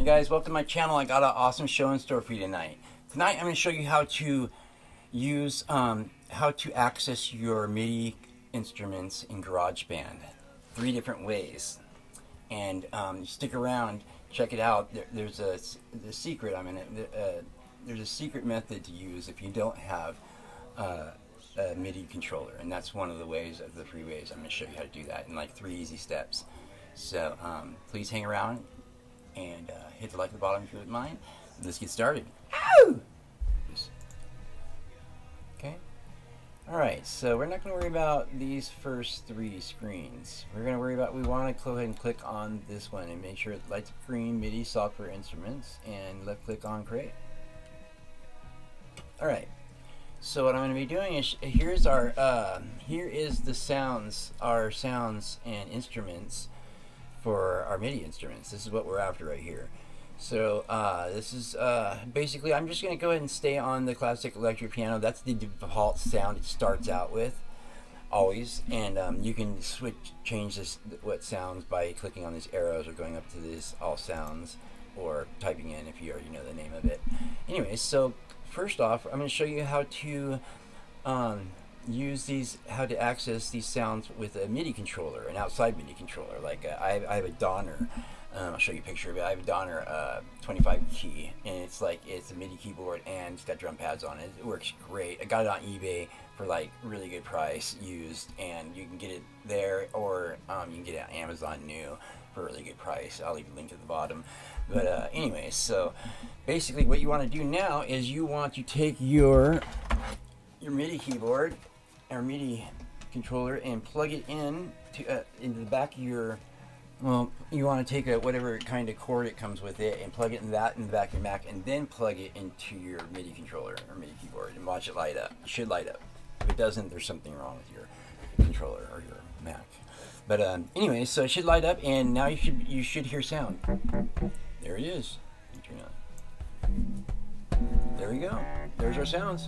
guys, welcome to my channel. I got an awesome show in store for you tonight. Tonight I'm going to show you how to use, how to access your MIDI instruments in GarageBand. 3 different ways. And stick around, check it out. There's a secret. There's a secret method to use if you don't have a MIDI controller, and that's one of the ways of the 3 ways. I'm going to show you how to do that in like 3 easy steps. So please hang around and hit the like at the bottom if you wouldn't mind. Let's get started. Ow! Okay. Alright, so we're not going to worry about these first 3 screens. We're going to worry about, we want to go ahead and click on this one and make sure it lights up green, MIDI software instruments, and left click on create. Alright, so what I'm going to be doing is, here is the sounds, our sounds and instruments for our MIDI instruments. This is what we're after right here. So this is basically, I'm just going to go ahead and stay on the classic electric piano. That's the default sound it starts out with, always. And you can change this what sounds by clicking on these arrows or going up to this all sounds or typing in if you already know the name of it. Anyway, so first off, I'm going to show you how to how to access these sounds with a MIDI controller, an outside MIDI controller. Like I have a Donner. I'll show you a picture of it. I have a Donner 25 key, and it's a MIDI keyboard, and it's got drum pads on it. It works great. I got it on eBay for like really good price used, and you can get it there, or you can get it on Amazon new for a really good price. I'll leave a link at the bottom. But anyway, so basically what you want to do now is you want to take your MIDI keyboard or MIDI controller and plug it in to into the back of your, well, you want to take whatever kind of cord it comes with it and plug it in the back of your Mac, and then plug it into your MIDI controller or MIDI keyboard and watch it light up. It should light up. If it doesn't, there's something wrong with your controller or your Mac. But anyway, so it should light up, and now you should hear sound. There it is. Turn it on. There we go. There's our sounds.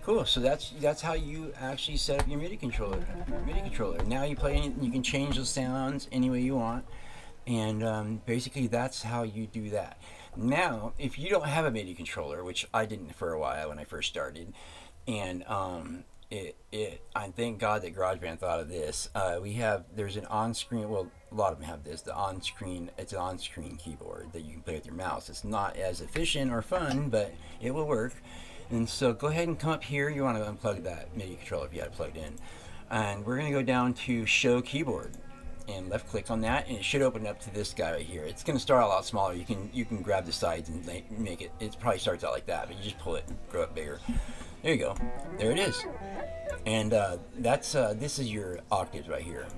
Cool. So that's how you actually set up your MIDI controller. Now you can change the sounds any way you want, and basically that's how you do that. Now, if you don't have a MIDI controller, which I didn't for a while when I first started, and I thank God that GarageBand thought of this. There's an on-screen, well, a lot of them have this, it's an on-screen keyboard that you can play with your mouse. It's not as efficient or fun, but it will work. And so go ahead and come up here. You want to unplug that MIDI controller if you had it plugged in. And we're going to go down to Show Keyboard and left click on that, and it should open up to this guy right here. It's going to start a lot smaller. You can grab the sides and make it probably starts out like that, but you just pull it and grow it bigger. There you go. There it is. And this is your octaves right here.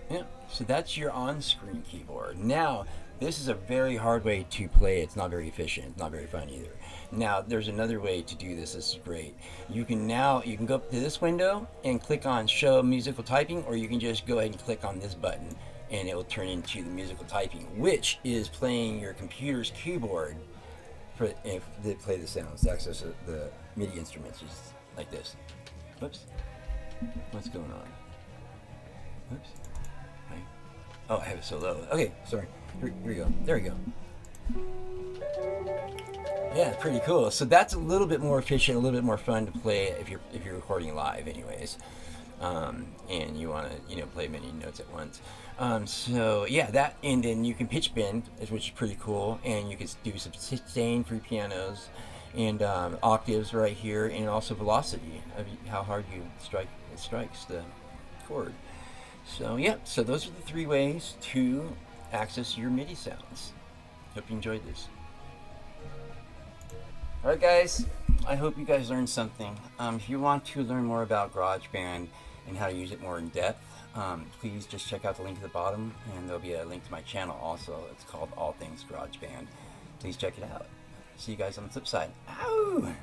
Yeah, so that's your on-screen keyboard. Now, this is a very hard way to play. It's not very efficient. It's not very fun either. Now, there's another way to do this. This is great. You can go up to this window and click on Show Musical Typing, or you can just go ahead and click on this button, and it will turn into the musical typing, which is playing your computer's keyboard to play the sounds, to access the MIDI instruments, just like this. Whoops. What's going on? Whoops. Oh, I have it so low. Okay, sorry. Here we go. There we go. Yeah, pretty cool. So that's a little bit more efficient, a little bit more fun to play if you're recording live, anyways. And you want to play many notes at once. So yeah, and then you can pitch bend, which is pretty cool, and you can do some sustain for pianos, and octaves right here, and also velocity of how hard you strikes the chord. So yeah, so those are the 3 ways to access your MIDI sounds. Hope you enjoyed this. Alright guys, I hope you guys learned something. If you want to learn more about GarageBand and how to use it more in depth, please just check out the link at the bottom, and there'll be a link to my channel also. It's called All Things GarageBand. Please check it out. See you guys on the flip side. Ow!